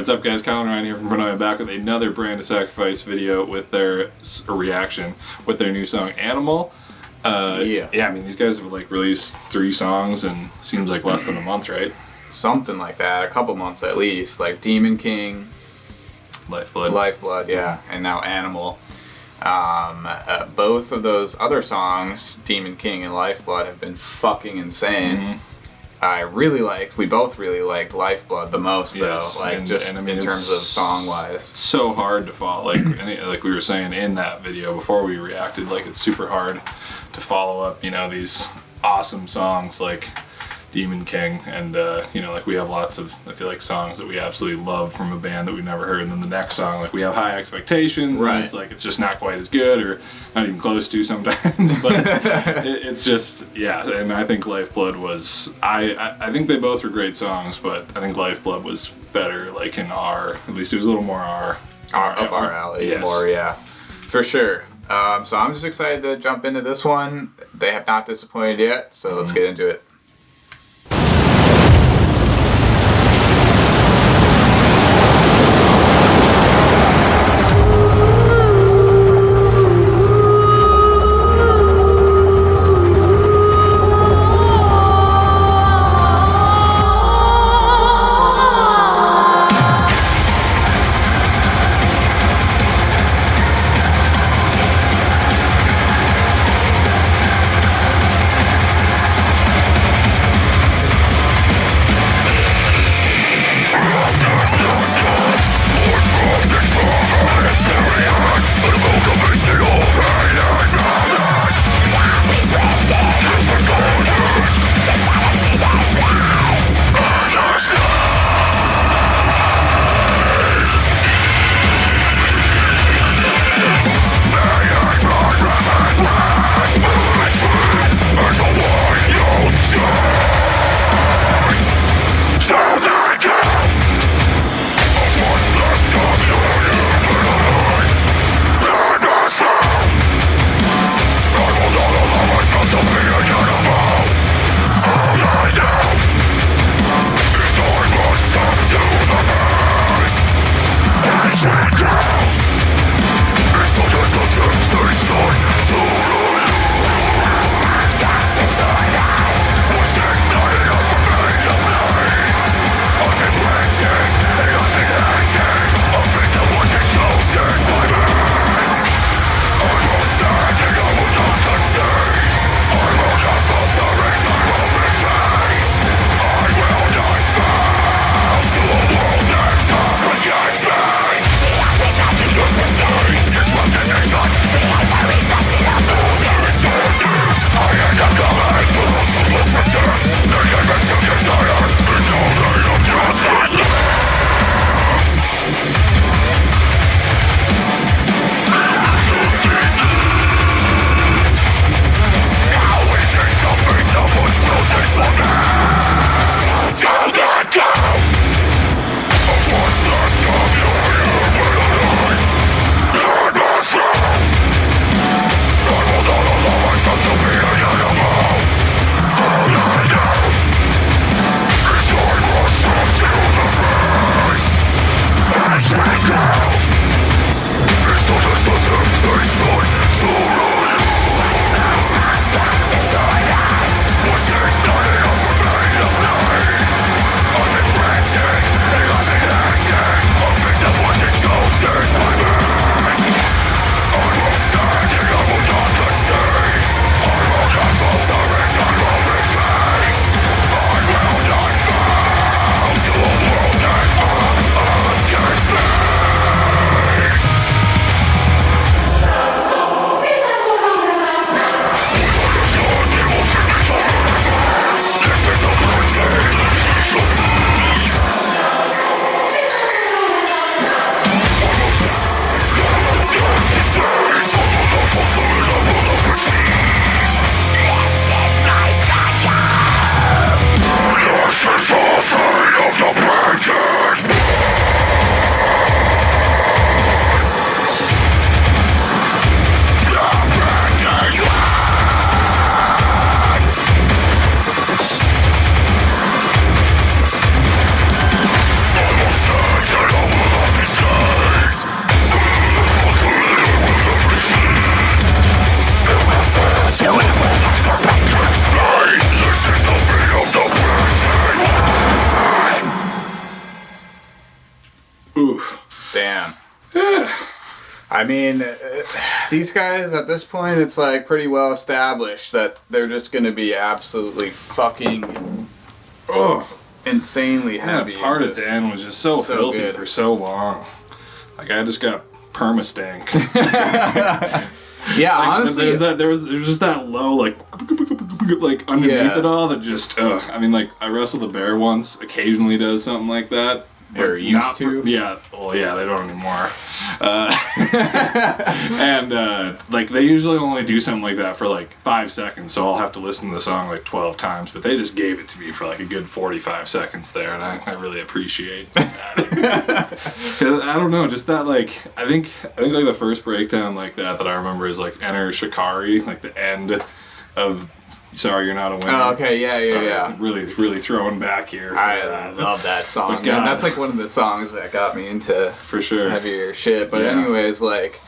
What's up, guys? Colin Ryan here from Pronoya, back with another Brand of Sacrifice video with their reaction with their new song Animal. Yeah, I mean, these guys have like released 3 songs and seems like less than a month, right? Something like that, a couple months at least. Like Demon King, Lifeblood, yeah, and now Animal. Both of those other songs, Demon King and Lifeblood, have been fucking insane. We both really liked Lifeblood the most, though. Like, I mean, in terms of song-wise. So hard to follow, like we were saying in that video before we reacted, like it's super hard to follow up, you know, these awesome songs like Demon King, and you know, like we have lots of, I feel like, songs that we absolutely love from a band that we've never heard, and then the next song, like we have high expectations, right? And it's like it's just not quite as good, or not even close to sometimes. But it's just, yeah. And I think Lifeblood was, I think they both were great songs, but I think Lifeblood was better, like in our, at least it was a little more up our alley, yes. More, yeah, for sure. So I'm just excited to jump into this one. They have not disappointed yet, so let's get into it. I mean, these guys at this point, it's like pretty well established that they're just gonna be absolutely fucking insanely heavy. That part of Dan was just so filthy good for so long. Like I just got perma-stank. Yeah, like, honestly, there's just that low like underneath it all that just I mean, like I wrestled a bear once. Occasionally does something like that. They're used to. Yeah, well, yeah, they don't anymore. And like they usually only do something like that for like 5 seconds, so I'll have to listen to the song like 12 times. But they just gave it to me for like a good 45 seconds there, and I really appreciate that. 'Cause I don't know, just that like I think like the first breakdown like that I remember is like Enter Shikari, like the end of. Sorry, You're Not a Winner. Oh, okay, yeah. Really throwing back here. I love that song. Man. That's like one of the songs that got me into for sure heavier shit. But anyways, like,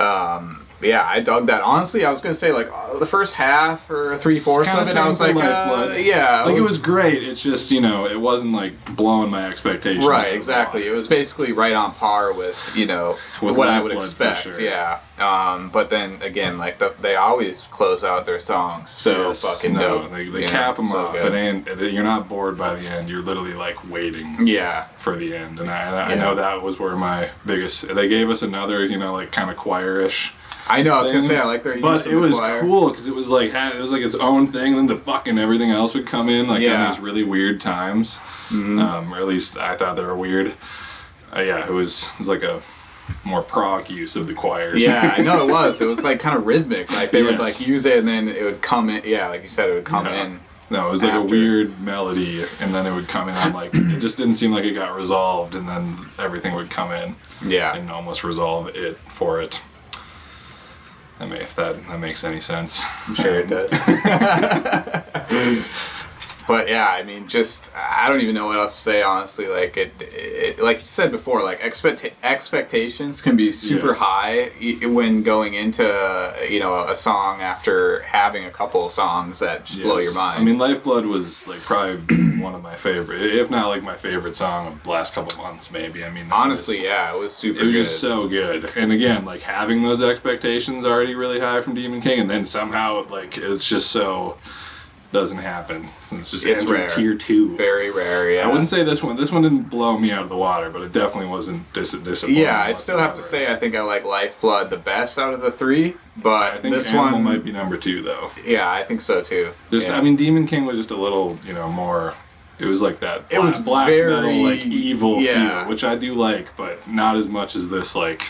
yeah, I dug that. Honestly, I was gonna say like the first half or 3/4 of it, I was like, yeah, like it was great. It's just it wasn't like blowing my expectations. Right, exactly. It was basically right on par with with what I would expect. Sure. Yeah. But then again, like they always close out their songs so fucking dope. They cap them off, and you're not bored by the end. You're literally like waiting. Yeah. For the end, and I know that was where my biggest. They gave us another like kind of choir-ish. I know. I was gonna say I like their use of the choir. But it was cool because it was like its own thing. And then the fucking everything else would come in like in these really weird times. Or at least I thought they were weird. Yeah, it was like a more prog use of the choirs. Yeah, I know it was. It was like kind of rhythmic. Like they would like use it and then it would come in. Yeah, like you said, it would come in. No, it was like a weird melody, and then it would come in on like it just didn't seem like it got resolved, and then everything would come in. Yeah. And almost resolve it for it. I mean, if that makes any sense. I'm sure it does. But yeah, I mean, just I don't even know what else to say. Honestly, like it like you said before, like expectations can be super high when going into a song after having a couple of songs that just blow your mind. I mean, Lifeblood was like probably one of my favorite, if not like my favorite song of the last couple months, maybe. I mean, honestly, it was super. It was just so good, and again, like having those expectations already really high from Demon King, and then somehow like it's just so. Doesn't happen. It's rare. Tier 2. Very rare, yeah. I wouldn't say this one. This one didn't blow me out of the water, but it definitely wasn't disappointing. Yeah, I still have to say I think I like Lifeblood the best out of the three, but I think this Animal one might be number 2 though. Yeah, I think so too. I mean, Demon King was just a little, more. It was like that. It was black metal, like evil feel, which I do like, but not as much as this like.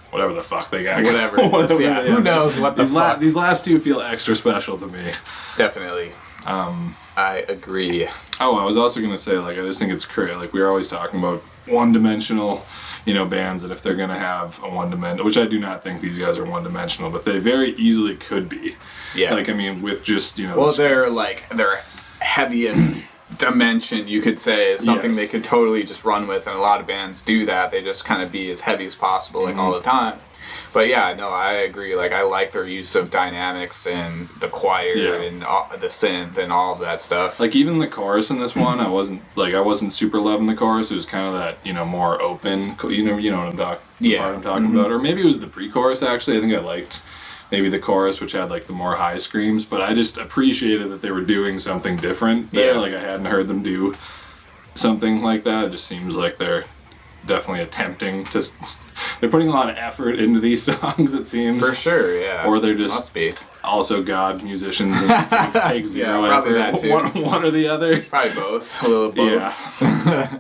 Whatever the fuck they got. Whatever it is, yeah. Who knows what the fuck. These last two feel extra special to me. Definitely. I agree. Oh, I was also going to say, like, I just think it's crazy. Like, we were always talking about one-dimensional, bands, and if they're going to have a one-dimensional, which I do not think these guys are one-dimensional, but they very easily could be. Yeah. Like, I mean, with just, Well, they're, like, their heaviest dimension, you could say, is something they could totally just run with, and a lot of bands do that. They just kind of be as heavy as possible, like, all the time. But yeah, no, I agree. Like, I like their use of dynamics and the choir and the synth and all of that stuff. Like, even the chorus in this one, I wasn't super loving the chorus. It was kind of that, more open, you know what I'm talking about. Or maybe it was the pre-chorus, actually. I think I liked maybe the chorus, which had like the more high screams, but I just appreciated that they were doing something different there. Like, I hadn't heard them do something like that. It just seems like they're definitely attempting to. They're putting a lot of effort into these songs, it seems. For sure, yeah. Or they're just must be. Also God musicians and take zero effort. That too. One or the other. Probably both. A little of both. Yeah.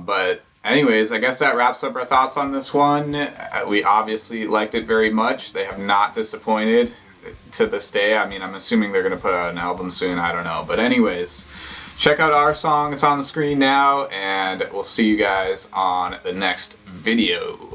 But anyways, I guess that wraps up our thoughts on this one. We obviously liked it very much. They have not disappointed to this day. I mean, I'm assuming they're going to put out an album soon. I don't know. But anyways, check out our song. It's on the screen now. And we'll see you guys on the next video.